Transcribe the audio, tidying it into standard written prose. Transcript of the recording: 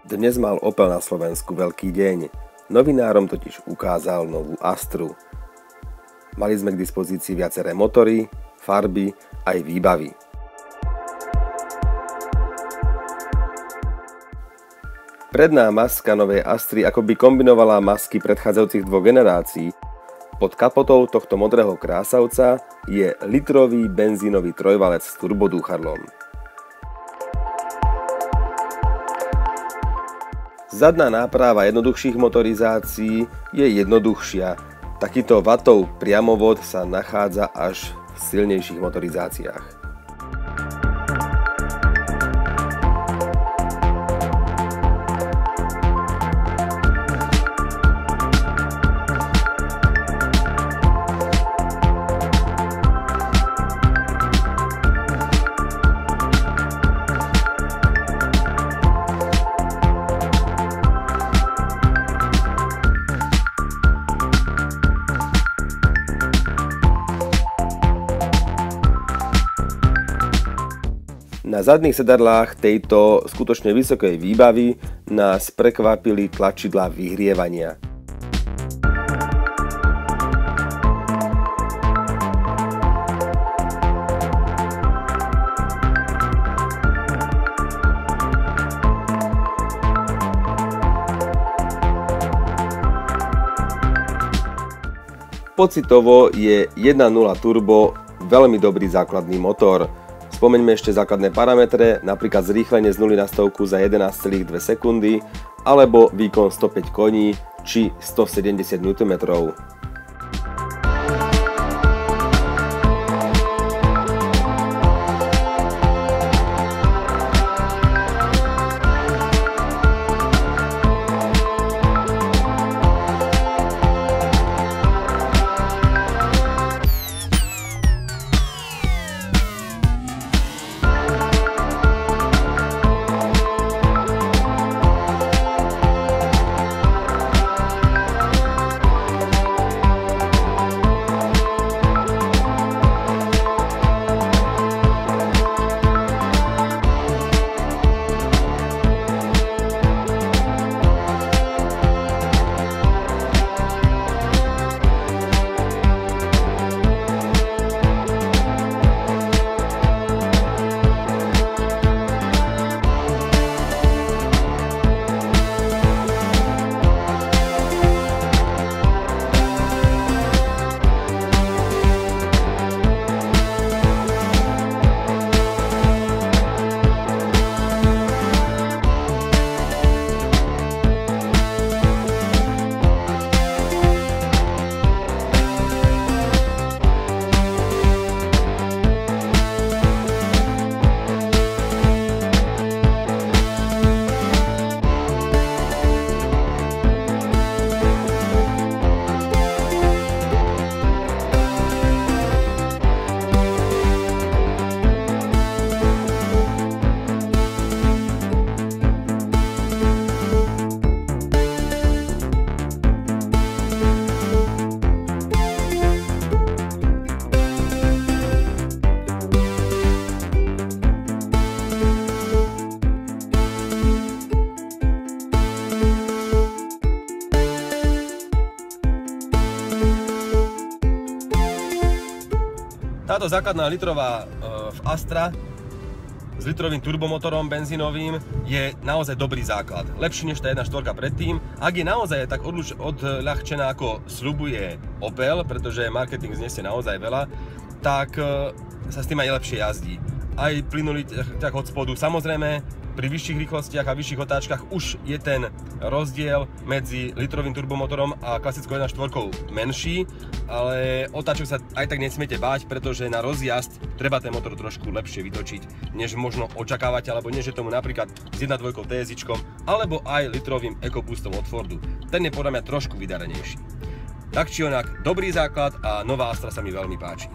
Dnes mal Opel na Slovensku veľký deň. Novinárom totiž ukázal novú Astru. Mali sme k dispozícii viaceré motory, farby aj výbavy. Predná maska novej Astry akoby kombinovala masky predchádzajúcich dvoch generácií. Pod kapotou tohto modrého krásavca je litrový benzínový trojvalec s turbodúchadlom. Zadná náprava jednoduchších motorizácií je jednoduchšia. Takýto Wattov priamovod sa nachádza až v silnejších motorizáciách. Na zadných sedadlách tejto skutočne vysokej výbavy nás prekvapili tlačidlá vyhrievania. Pocitovo je 1.0 turbo veľmi dobrý základný motor. Spomeňme ešte základné parametre, napríklad zrýchlenie z 0 na 100 za 11,2 sekundy alebo výkon 105 koní či 170 Nm. Táto základná litrová Astra s litrovým turbomotorom benzínovým je naozaj dobrý základ. Lepší než tá 1.4 predtým. Ak je naozaj tak odľahčená, ako sľubuje Opel, pretože marketing znesie naozaj veľa, tak sa s tým aj lepšie jazdí. Aj plynulý ťah od spodu. Samozrejme, pri vyšších rýchlostiach a vyšších otáčkach už je ten rozdiel medzi litrovým turbomotorom a klasickou 1.4 menší, ale otáčok sa aj tak nesmiete báť, pretože na rozjazd treba ten motor trošku lepšie vytočiť, než možno očakávate, alebo než je tomu napríklad s 1.2 TSIčkom, alebo aj litrovým EcoBoostom od Fordu. Ten je podľa mňa trošku vydarenejší. Tak či onak, dobrý základ a nová Astra sa mi veľmi páči.